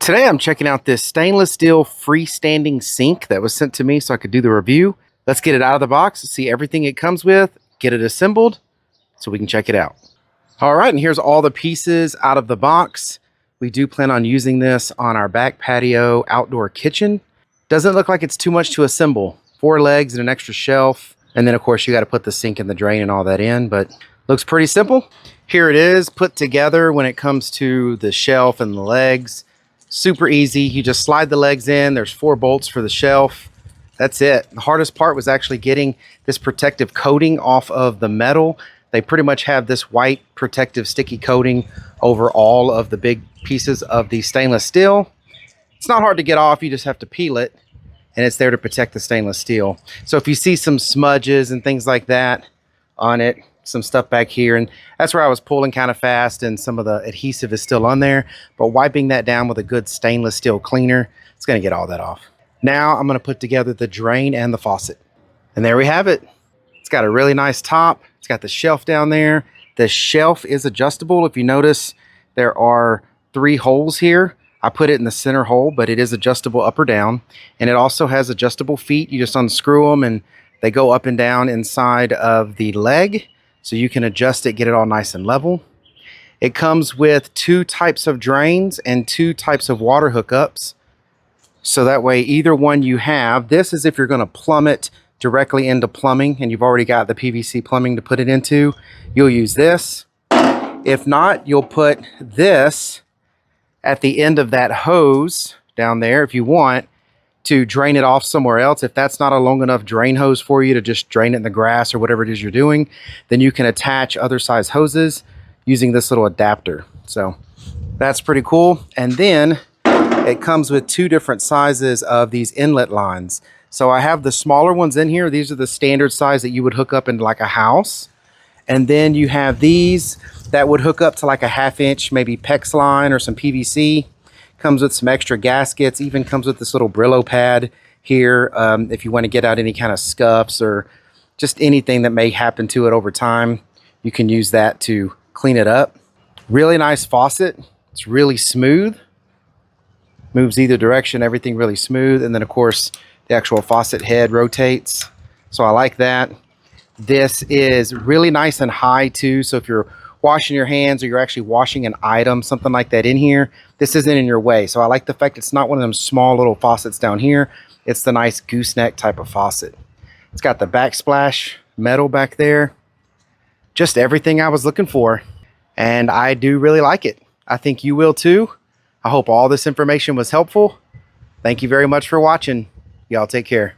Today I'm checking out this stainless steel freestanding sink that was sent to me so I could do the review. Let's get it out of the box, see everything it comes with, get it assembled so we can check it out. All right, and here's all the pieces out of the box. We do plan on using this on our back patio outdoor kitchen. Doesn't look like it's too much to assemble. 4 legs and an extra shelf. And then of course you got to put the sink and the drain and all that in, but looks pretty simple. Here it is put together when it comes to the shelf and the legs. Super easy. You just slide the legs in. There's 4 bolts for the shelf. That's it. The hardest part was actually getting this protective coating off of the metal. They pretty much have this white protective sticky coating over all of the big pieces of the stainless steel. It's not hard to get off. You just have to peel it, and it's there to protect the stainless steel. So if you see some smudges and things like that on it, some stuff back here, and that's where I was pulling kind of fast and some of the adhesive is still on there, but wiping that down with a good stainless steel cleaner, it's going to get all that off. Now I'm going to put together the drain and the faucet, and there we have it. It's got a really nice top. It's got the shelf down there. The shelf is adjustable. If you notice, there are 3 holes here. I put it in the center hole, but it is adjustable up or down, and it also has adjustable feet. You just unscrew them and they go up and down inside of the leg, so you can adjust it, get it all nice and level. It comes with 2 types of drains and 2 types of water hookups. So that way, either one you have, this is if you're going to plumb it directly into plumbing and you've already got the PVC plumbing to put it into, you'll use this. If not, you'll put this at the end of that hose down there if you want to drain it off somewhere else. If that's not a long enough drain hose for you to just drain it in the grass or whatever it is you're doing, then you can attach other size hoses using this little adapter. So that's pretty cool. And then it comes with 2 different sizes of these inlet lines. So I have the smaller ones in here. These are the standard size that you would hook up into like a house. And then you have these that would hook up to like a 1/2 inch, maybe PEX line or some PVC. Comes with some extra gaskets, even comes with this little Brillo pad here if you want to get out any kind of scuffs or just anything that may happen to it over time. You can use that to clean it up. Really nice faucet. It's really smooth. Moves either direction, everything really smooth. And then of course the actual faucet head rotates. So I like that. This is really nice and high too. So if you're washing your hands or you're actually washing an item, something like that in here, this isn't in your way. So I like the fact it's not one of them small little faucets down here. It's the nice gooseneck type of faucet. It's got the backsplash metal back there. Just everything I was looking for. And I do really like it. I think you will too. I hope all this information was helpful. Thank you very much for watching. Y'all take care.